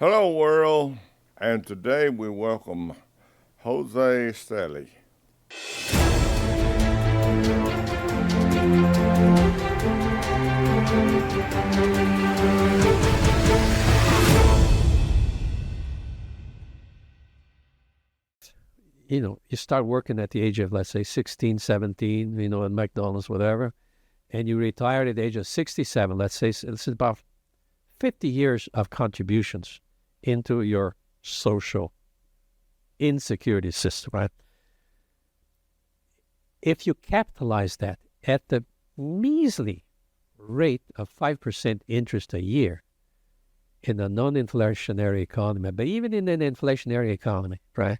Hello, world, and today we welcome JOSÉ Stelle. You start working at the age of, let's say, 16, 17, at McDonald's, whatever, and you retire at the age of 67, let's say, it's about 50 years of contributions into your social insecurity system, right? If you capitalize that at the measly rate of 5% interest a year in a non-inflationary economy, but even in an inflationary economy, right?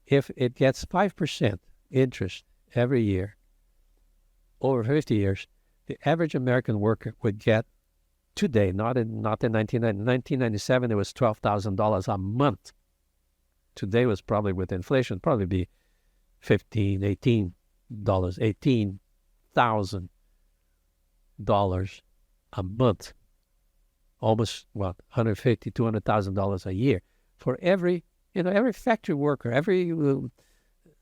If it gets 5% interest every year over 50 years, the average American worker would get today, not in 1997, it was $12,000 a month. Today was probably with inflation, probably be $18,000 a month. Almost, $150,000, $200,000 a year for every factory worker, every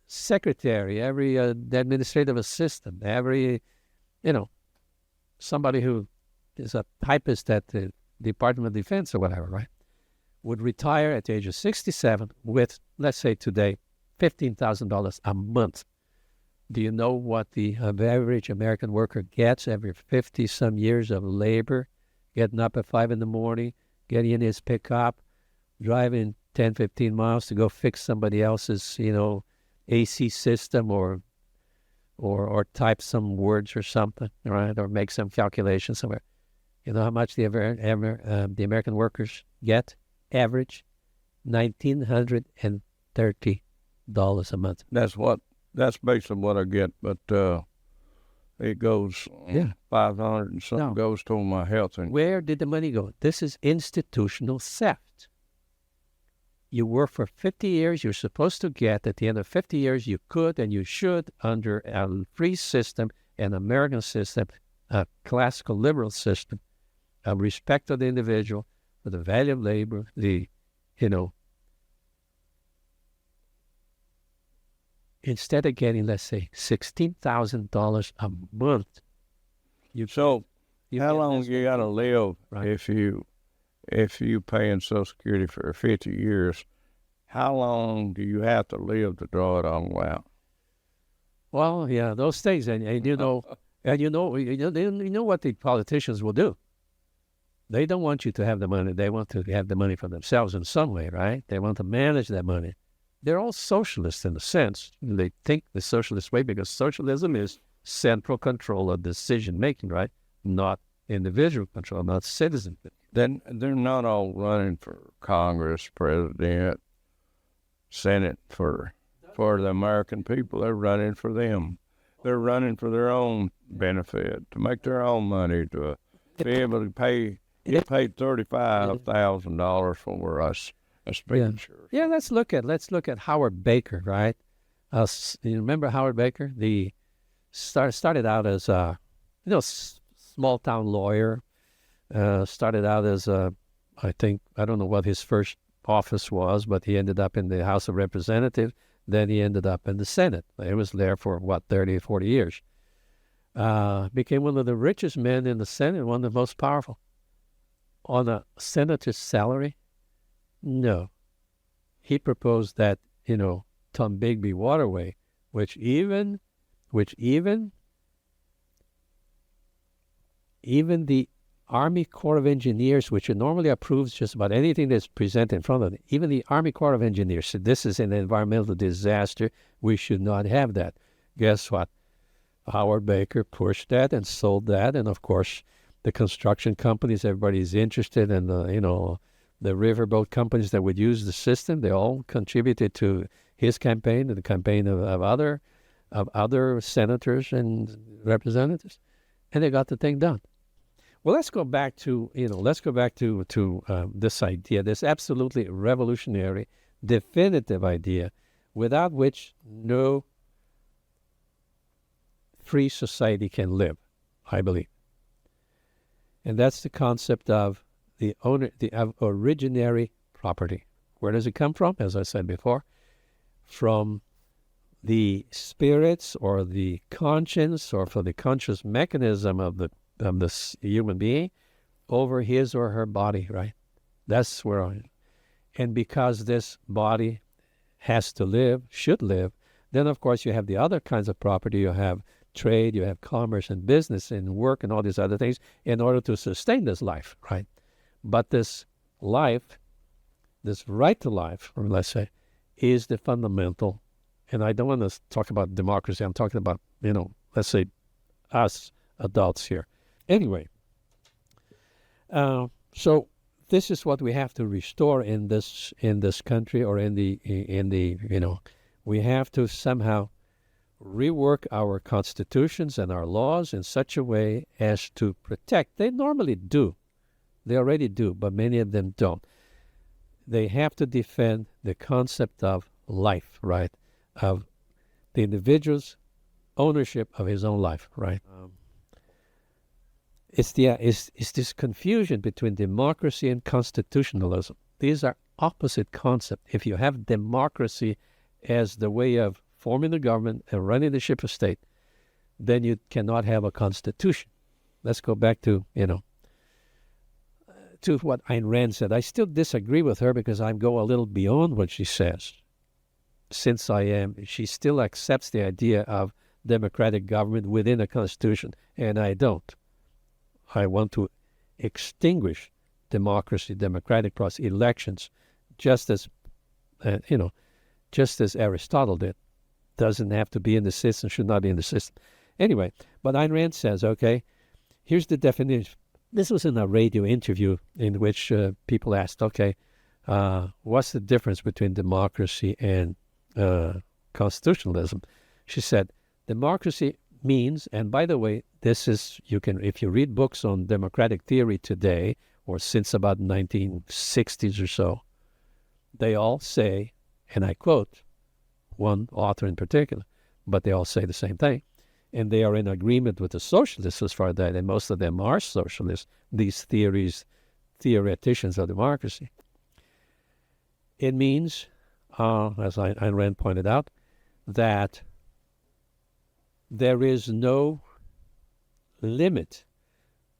secretary, every administrative assistant, every, somebody who is a typist at the Department of Defense or whatever, right, would retire at the age of 67 with, let's say today, $15,000 a month. Do you know what the average American worker gets every 50-some years of labor, getting up at 5 in the morning, getting in his pickup, driving 10, 15 miles to go fix somebody else's, AC system or type some words or something, right? Or make some calculation somewhere. You know how much the American workers get? Average, $1,930 a month. That's basically what I get, but it goes 500 and something goes to my health. Where did the money go? This is institutional theft. You work for 50 years, you're supposed to get, at the end of 50 years, you could and you should, under a free system, an American system, a classical liberal system, a respect of the individual, for the value of labor, instead of getting, let's say, $16,000 a month. How long you got to live, right? If you paying Social Security for 50 years, how long do you have to live to draw it all out? Well, yeah, those things, and you know what the politicians will do. They don't want you to have the money. They want to have the money for themselves in some way, right? They want to manage that money. They're all socialists in a sense. They think the socialist way because socialism is central control of decision-making, right? Not individual control, not citizen. Then they're not all running for Congress, president, Senate for the American people. They're running for them. They're running for their own benefit, to make their own money, to be able to get paid $35,000 for us. Yeah, let's look at Howard Baker, right? You remember Howard Baker? The started out as a small town lawyer. Started out as I don't know what his first office was, but he ended up in the House of Representatives. Then he ended up in the Senate. He was there for 30 or 40 years. Became one of the richest men in the Senate, one of the most powerful. On a senator's salary? No. He proposed that, Tombigbee Waterway, which even the Army Corps of Engineers, which normally approves just about anything that's presented in front of them, even the Army Corps of Engineers said this is an environmental disaster. We should not have that. Guess what? Howard Baker pushed that and sold that, and of course, the construction companies, everybody's interested in the riverboat companies that would use the system. They all contributed to his campaign and the campaign of other senators and representatives, and they got the thing done. Well, let's go back to this idea, this absolutely revolutionary, definitive idea, without which no free society can live, I believe. And that's the concept of the originary property. Where does it come from? As I said before, from the spirits or the conscience or for the conscious mechanism of this human being over his or her body, right? That's where and because this body has to live, should live, then of course you have the other kinds of property. You have trade, you have commerce and business and work and all these other things in order to sustain this life, right? But this life, this right to life, or let's say, is the fundamental. And I don't want to talk about democracy. I'm talking about, let's say us adults here. Anyway, so this is what we have to restore in this country, or in the we have to somehow rework our constitutions and our laws in such a way as to protect. They normally do. They already do, but many of them don't. They have to defend the concept of life, right? Of the individual's ownership of his own life, right? It's this confusion between democracy and constitutionalism. These are opposite concepts. If you have democracy as the way of forming the government and running the ship of state, then you cannot have a constitution. Let's go back to what Ayn Rand said. I still disagree with her because I go a little beyond what she says. Since she still accepts the idea of democratic government within a constitution, and I don't. I want to extinguish democracy, democratic process, elections, just as Aristotle did. Doesn't have to be in the system, should not be in the system. Anyway, but Ayn Rand says, okay, here's the definition. This was in a radio interview in which people asked, okay, what's the difference between democracy and constitutionalism? She said, democracy means, and by the way, this is, if you read books on democratic theory today, or since about 1960s or so, they all say, and I quote one author in particular, but they all say the same thing. And they are in agreement with the socialists as far as that, and most of them are socialists, these theoreticians of democracy. It means, as Ayn Rand pointed out, that there is no limit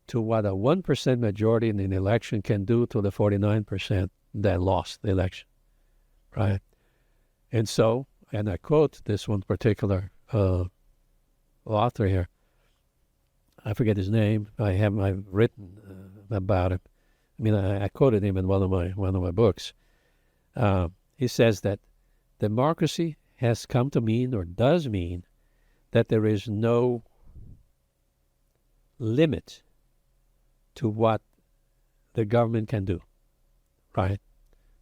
to what a 1% majority in an election can do to the 49% that lost the election, right? And so, and I quote this one particular author here. I forget his name. I've written about him. I mean, I quoted him in one of my books. He says that democracy has come to mean, or does mean, that there is no limit to what the government can do, right?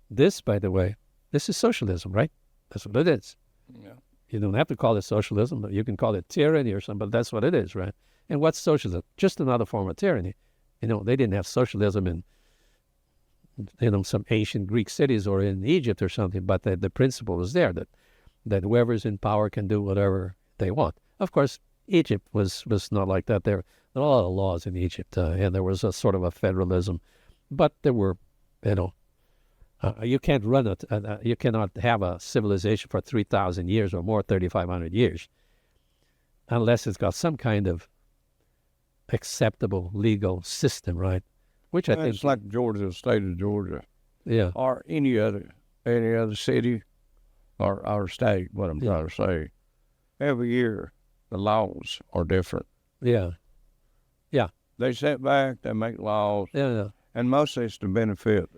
This, by the way, this is socialism, right? That's what it is. Yeah. You don't have to call it socialism, but you can call it tyranny or something, but that's what it is, right? And what's socialism? Just another form of tyranny. They didn't have socialism in some ancient Greek cities or in Egypt or something, but the principle is there that whoever's in power can do whatever they want. Of course, Egypt was not like that. There were a lot of laws in Egypt, and there was a sort of a federalism, but there were, you can't run it. You cannot have a civilization for 3,000 years or more, 3,500 years, unless it's got some kind of acceptable legal system, right? Which I think it's like Georgia, the state of Georgia, yeah, or any other city or our state. What I'm trying to say, every year the laws are different. Yeah. They sit back, they make laws, Yeah. and mostly it's to benefit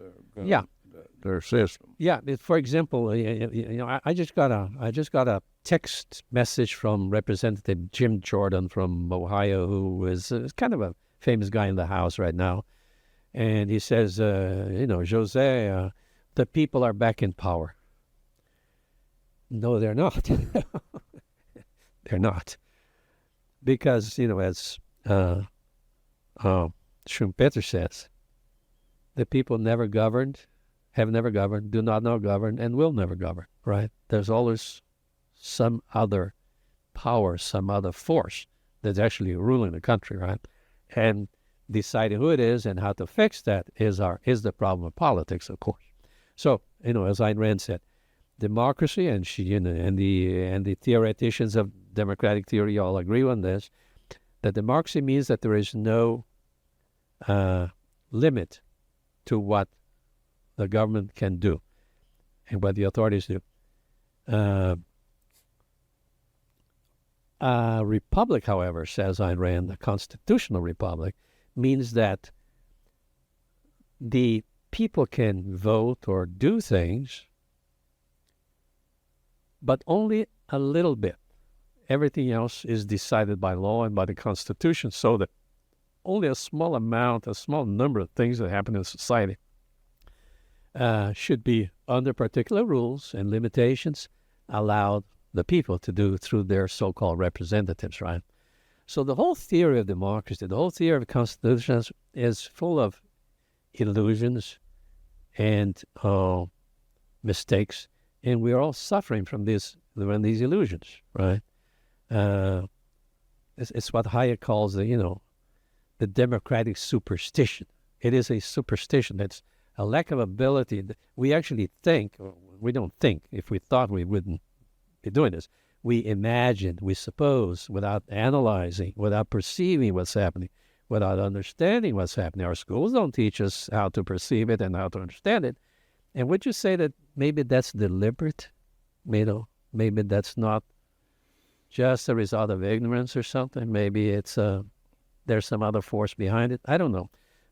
their system. Yeah. For example, I just got a text message from Representative Jim Jordan from Ohio, who is kind of a famous guy in the House right now, and he says, José, the people are back in power. No, they're not. They're not, because as Schumpeter says, the people never governed, have never governed, do not now govern, and will never govern, right? There's always some other power, some other force that's actually ruling the country, right? And deciding who it is and how to fix that is the problem of politics, of course. So, as Ayn Rand said, democracy, and she, and the theoreticians of democratic theory all agree on this, that democracy means that there is no limit to what the government can do and what the authorities do. A republic, however, says Ayn Rand, a constitutional republic, means that the people can vote or do things, but only a little bit. Everything else is decided by law and by the Constitution, so that only a small number of things that happen in society should be, under particular rules and limitations, allowed the people to do through their so-called representatives, right? So the whole theory of democracy, the whole theory of constitutions is full of illusions and mistakes, and we're all suffering from these illusions, right? It's what Hayek calls the democratic superstition. It is a superstition. It's a lack of ability. We actually think, or we don't think. If we thought, we wouldn't be doing this. We imagine, we suppose, without analyzing, without perceiving what's happening, without understanding what's happening. Our schools don't teach us how to perceive it and how to understand it. And would you say that maybe that's deliberate? Maybe that's not just a result of ignorance or something? Maybe it's there's some other force behind it? I don't know.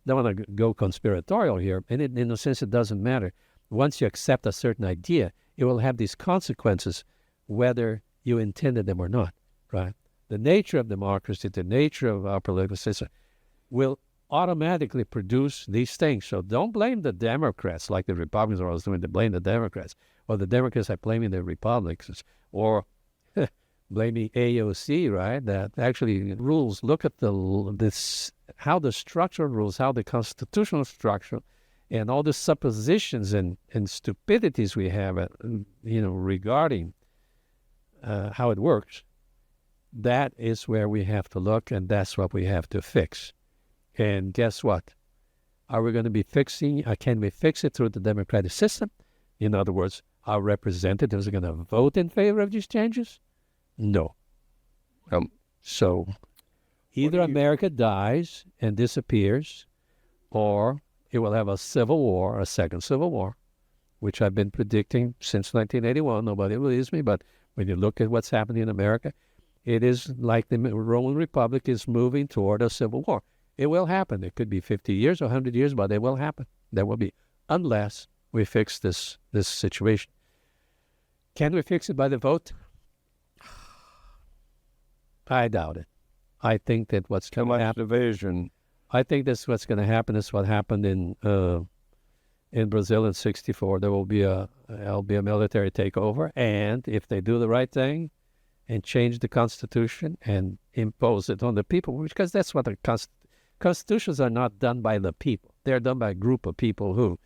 Don't want to go conspiratorial here. And in a sense, it doesn't matter. Once you accept a certain idea, it will have these consequences, whether you intended them or not, right? The nature of democracy, the nature of our political system will automatically produce these things. So don't blame the Democrats like the Republicans are always doing, to blame the Democrats, or the Democrats are blaming the Republicans, or blaming AOC, right? That actually rules, look at how the structural rules, how the constitutional structure, and all the suppositions and stupidities we have, regarding how it works. That is where we have to look, and that's what we have to fix. And guess what? Are we going to be can we fix it through the democratic system? In other words, our representatives are going to vote in favor of these changes? No. So either America dies and disappears, or it will have a civil war, a second civil war, which I've been predicting since 1981. Nobody believes me, but when you look at what's happening in America, it is like the Roman Republic is moving toward a civil war. It will happen. It could be 50 years or 100 years, but it will happen. There will be, unless we fix this situation. Can we fix it by the vote? I doubt it. I think that what's going to happen... division. I think that's what's going to happen. Is what happened in Brazil in '64. There will be a military takeover, and if they do the right thing and change the Constitution and impose it on the people, because that's what the constitutions are not done by the people. They're done by a group of people who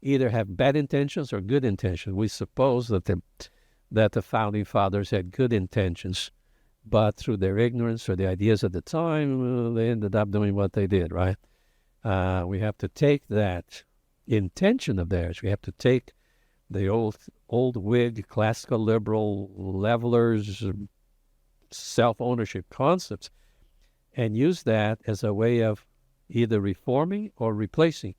either have bad intentions or good intentions. We suppose that the founding fathers had good intentions, but through their ignorance or the ideas at the time, they ended up doing what they did, right? We have to take that intention of theirs. We have to take the old Whig, classical liberal, levelers, self-ownership concepts and use that as a way of either reforming or replacing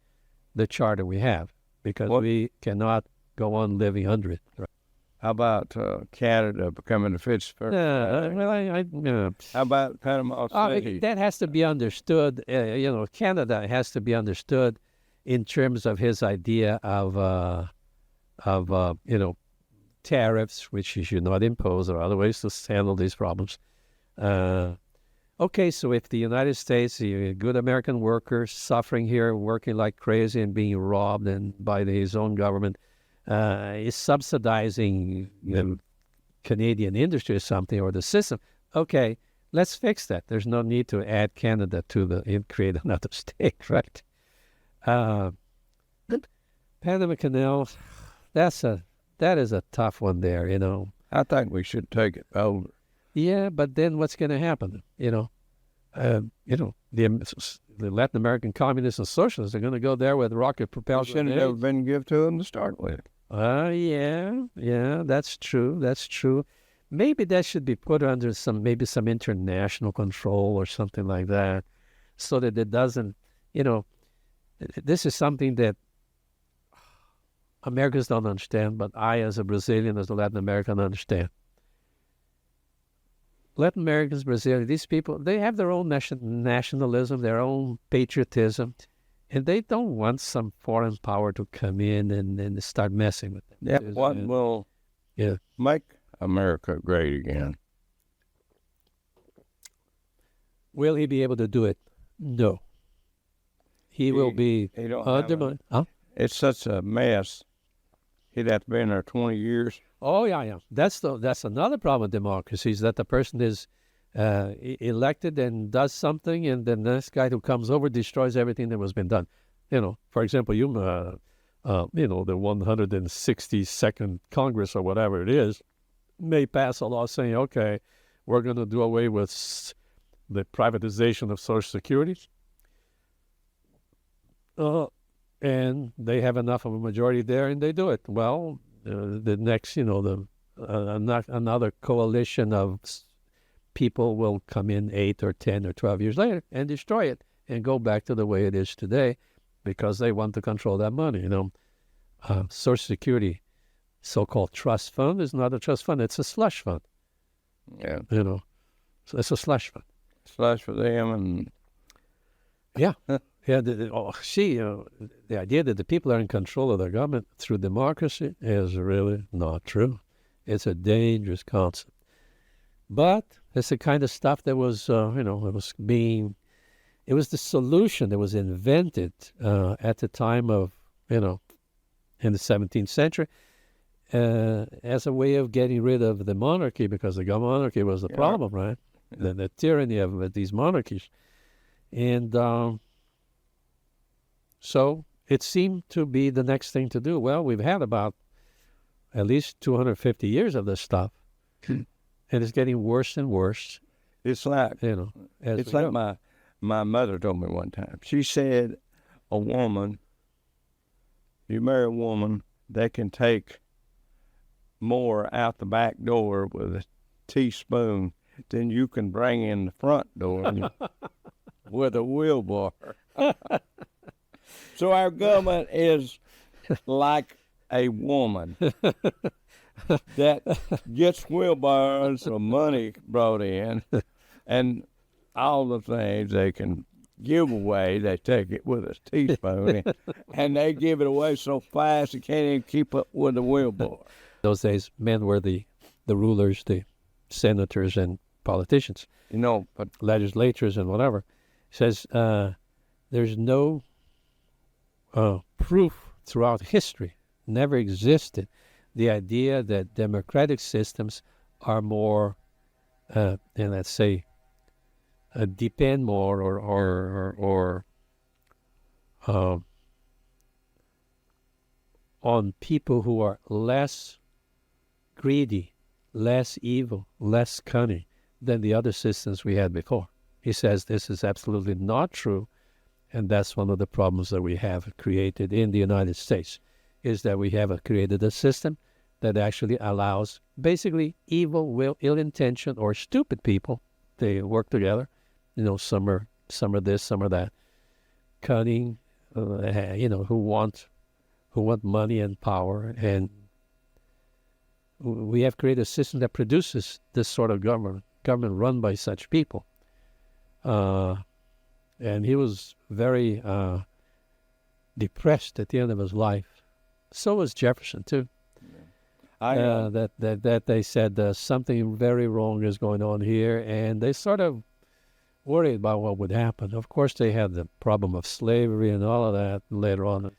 the charter we have, because we cannot go on living under it. Right? How about Canada becoming a Pittsburgh? How about Panama City? That has to be understood. Canada has to be understood in terms of his idea of tariffs, which he should not impose, or other ways to handle these problems. Okay, so if the United States, a good American worker suffering here, working like crazy and being robbed by his own government, is subsidizing Canadian industry or something, or the system, okay, let's fix that. There's no need to add Canada and create another state, right? Panama Canal, that is a tough one there, I think we should take it over. Yeah, but then what's going to happen? the Latin American communists and socialists are going to go there with rocket propelled. Shouldn't have never been given to them to start with. Yeah, that's true. Maybe that should be put under some international control or something like that, so that it doesn't, this is something that Americans don't understand, but I, as a Brazilian, as a Latin American, understand. Latin Americans, Brazilians, these people, they have their own nationalism, their own patriotism, and they don't want some foreign power to come in and start messing with them. Yeah, what will make America great again? Will he be able to do it? No. He will be undermined. It's such a mess. He'd have to be in there 20 years. Oh, yeah. That's another problem with democracy, is that the person is elected and does something, and then the next guy who comes over destroys everything that was been done. For example, the 162nd Congress or whatever it is may pass a law saying, okay, we're going to do away with the privatization of Social Security. And they have enough of a majority there, and they do it. Well, the next, another coalition of people will come in 8 or 10 or 12 years later and destroy it and go back to the way it is today, because they want to control that money. Social Security, so-called trust fund, is not a trust fund; it's a slush fund. Yeah, so it's a slush fund. Slush for them, and yeah. Yeah, the idea that the people are in control of their government through democracy is really not true. It's a dangerous concept. But it's the kind of stuff that was, it was the solution that was invented at the time of, in the 17th century, as a way of getting rid of the monarchy, because the monarchy was the problem, right? Yeah. The tyranny of these monarchies. And so it seemed to be the next thing to do. Well, we've had about at least 250 years of this stuff, and it's getting worse and worse. It's like my mother told me one time. She said, you marry a woman, they can take more out the back door with a teaspoon than you can bring in the front door with a wheelbarrow. So our government is like a woman that gets wheelbarrows of money brought in, and all the things they can give away, they take it with a teaspoon, and they give it away so fast you can't even keep up with the wheelbarrow. Those days, men were the rulers, the senators and politicians, but legislatures and whatever. It says there's no proof throughout history, never existed, the idea that democratic systems are more, let's say, depend more or on people who are less greedy, less evil, less cunning than the other systems we had before. He says this is absolutely not true. And that's one of the problems that we have created in the United States, is that we have created a system that actually allows basically evil, ill-intentioned, or stupid people. They work together. Some are this, some are that. Cunning, who want money and power. And we have created a system that produces this sort of government run by such people. And he was very depressed at the end of his life. So was Jefferson too. That they said something very wrong is going on here, and they sort of worried about what would happen. Of course, they had the problem of slavery and all of that later on,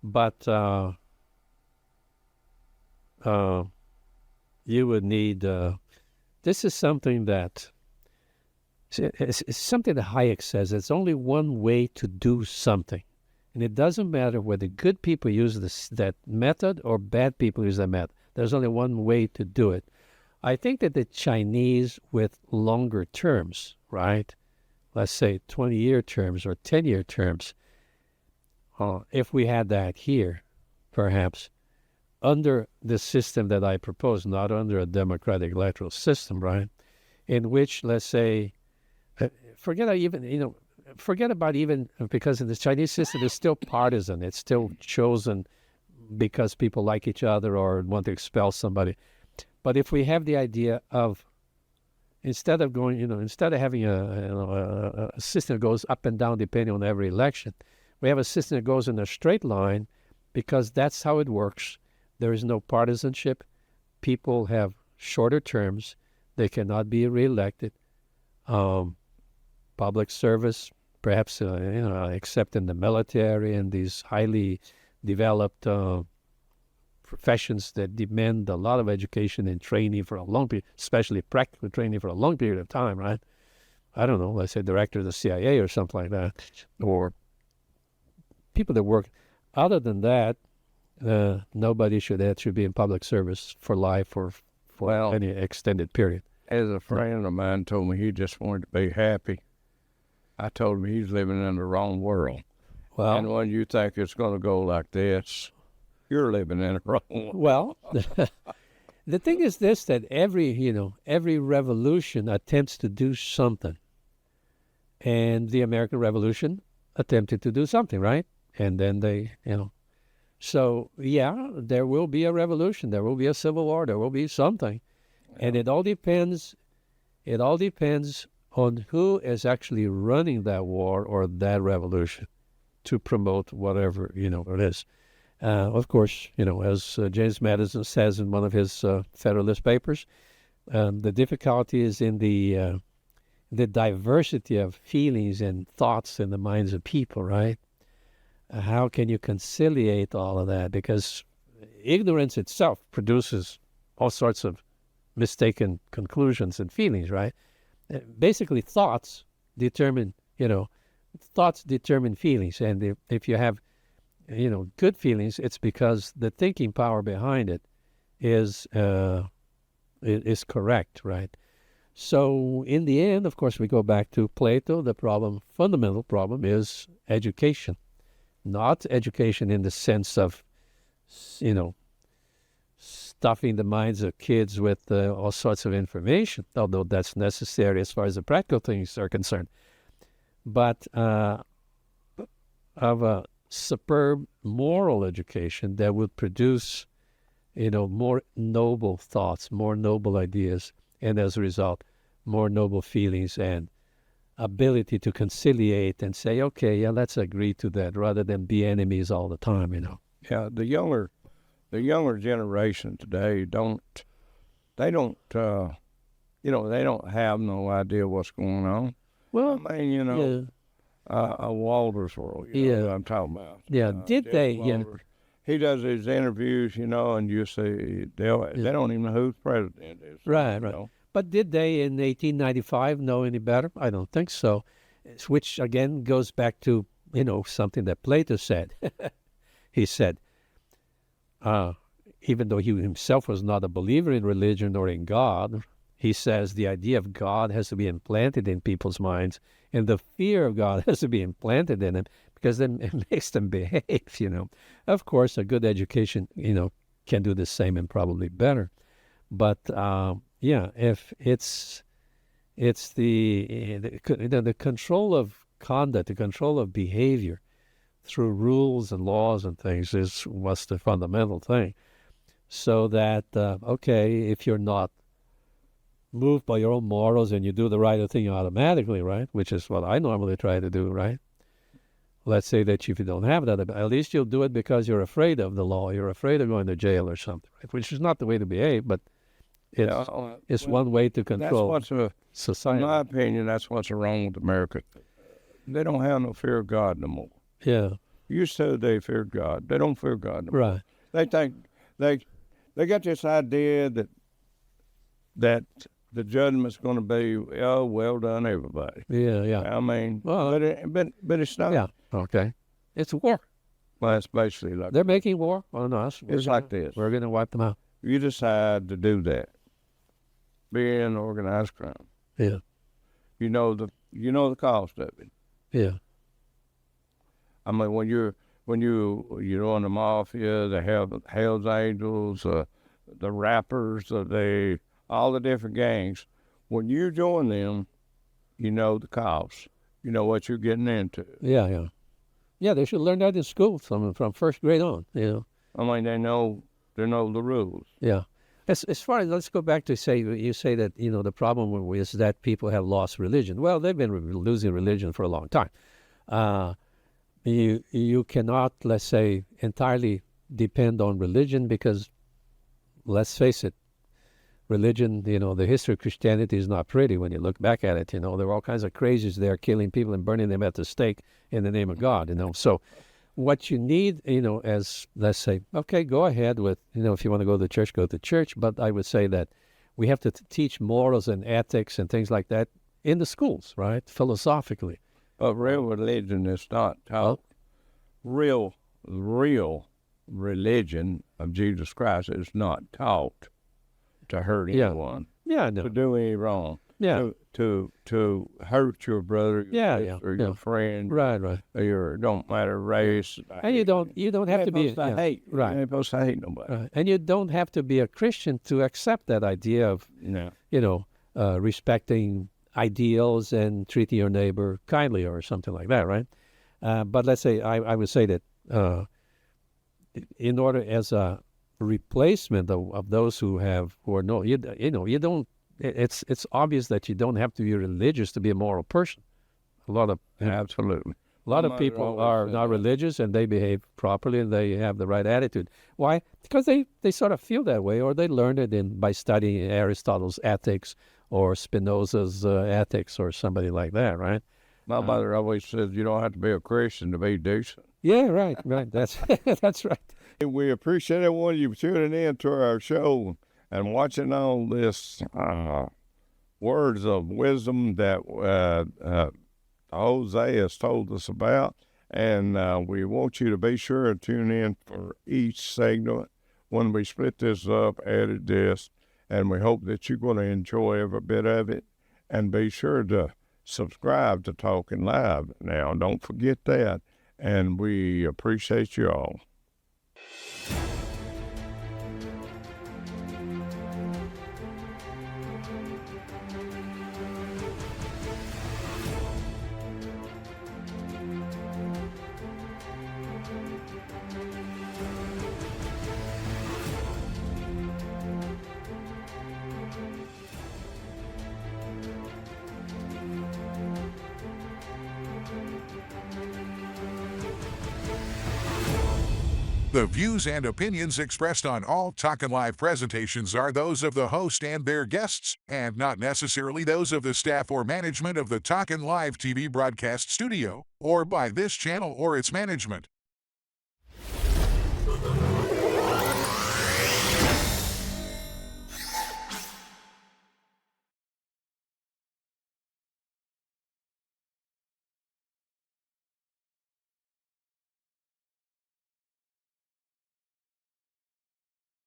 but you would need. This is something that. It's something that Hayek says. It's only one way to do something. And it doesn't matter whether good people use that method or bad people use that method. There's only one way to do it. I think that the Chinese, with longer terms, right, let's say 20-year terms or 10-year terms, if we had that here, perhaps, under the system that I propose, not under a democratic electoral system, right, in which, let's say, forget about even, because in the Chinese system, it's still partisan. It's still chosen because people like each other or want to expel somebody. But if we have the idea of, instead of having a system that goes up and down depending on every election, we have a system that goes in a straight line because that's how it works. There is no partisanship. People have shorter terms. They cannot be reelected. Public service, perhaps, except in the military and these highly developed professions that demand a lot of education and training for a long period, especially practical training for a long period of time, right? I don't know, let's say director of the CIA or something like that, or people that work. Other than that, nobody should actually be in public service for life or for any extended period. As a friend of mine told me he just wanted to be happy, I told him he's living in the wrong world. Well, and when you think it's going to go like this, you're living in the wrong world. Well, the thing is this, that every revolution attempts to do something. And the American Revolution attempted to do something, right? And then they, So, yeah, there will be a revolution. There will be a civil war. There will be something. Yeah. And it all depends on who is actually running that war or that revolution to promote whatever, it is. Of course, as James Madison says in one of his Federalist Papers, the difficulty is in the diversity of feelings and thoughts in the minds of people, right? How can you conciliate all of that? Because ignorance itself produces all sorts of mistaken conclusions and feelings, right? Basically, thoughts determine feelings. And if you have, good feelings, it's because the thinking power behind it is correct, right? So in the end, of course, we go back to Plato. The fundamental problem is education. Not education in the sense of, stuffing the minds of kids with all sorts of information, although that's necessary as far as the practical things are concerned, but of a superb moral education that would produce, more noble thoughts, more noble ideas, and as a result, more noble feelings and ability to conciliate and say, okay, yeah, let's agree to that, rather than be enemies all the time, Yeah, the younger generation today don't have no idea what's going on. Well, I mean, a Walter's world, what I'm talking about. Yeah, did they? Walters, he does his interviews, and you see they don't even know who the president is. Right. But did they in 1895 know any better? I don't think so. Which again goes back to, something that Plato said. He said, even though he himself was not a believer in religion or in God, he says the idea of God has to be implanted in people's minds, and the fear of God has to be implanted in them, because then it makes them behave, Of course, a good education, can do the same and probably better. But if it's the control of conduct, the control of behavior through rules and laws and things is what's the fundamental thing. So that, if you're not moved by your own morals and you do the right thing automatically, right, which is what I normally try to do, right? Let's say that if you don't have that, at least you'll do it because you're afraid of the law, you're afraid of going to jail or something, right? Which is not the way to behave, but it's one way to control society. In my opinion, that's what's wrong with America. They don't have no fear of God no more. Yeah. Used to, they feared God. They don't fear God no more. Right. They think they got this idea that the judgment's going to be, well done, everybody. Yeah. I mean, well, but it's not. Yeah. Okay. It's war. Well, it's basically like they're making war on us. It's like this. We're going to wipe them out. You decide to do that. Be in organized crime. Yeah. The you know the cost of it. Yeah. I mean, when you're on the mafia, the Hell's Angels, the rappers, all the different gangs. When you join them, you know the cost. You know what you're getting into. Yeah. Yeah, they should learn that in school from first grade on. I mean, they know the rules. Yeah. As far as, let's go back to you say that, the problem is that people have lost religion. Well, they've been losing religion for a long time. You cannot, let's say, entirely depend on religion because, let's face it, religion, the history of Christianity is not pretty when you look back at it. There are all kinds of crazies there killing people and burning them at the stake in the name of God, So what you need, as, let's say, okay, go ahead with, if you want to go to church, go to church. But I would say that we have to teach morals and ethics and things like that in the schools, right? Philosophically. But real religion is not taught. Real religion of Jesus Christ is not taught to hurt anyone. Yeah, no. To do any wrong. Yeah. To hurt your brother, or your friend. Right. Or don't matter race. And you don't have to be hate. Right. You ain't supposed to hate nobody. Right. And you don't have to be a Christian to accept that idea of respecting ideals and treating your neighbor kindly or something like that, right? But let's say I would say that in order as a replacement of those who are no, you don't. It's obvious that you don't have to be religious to be a moral person. Absolutely. A lot of people are not religious and they behave properly and they have the right attitude. Why? Because they sort of feel that way, or they learned it by studying Aristotle's ethics or Spinoza's ethics or somebody like that, right? My mother always says you don't have to be a Christian to be decent. Yeah, right. That's that's right. We appreciate everyone you tuning in to our show and watching all this words of wisdom that José has told us about. And we want you to be sure to tune in for each segment when we split this up, edit this, and we hope that you're going to enjoy every bit of it. And be sure to subscribe to Talking Live now. Don't forget that. And we appreciate you all. The views and opinions expressed on all Talkin' Live presentations are those of the host and their guests, and not necessarily those of the staff or management of the Talkin' Live TV broadcast studio, or by this channel or its management.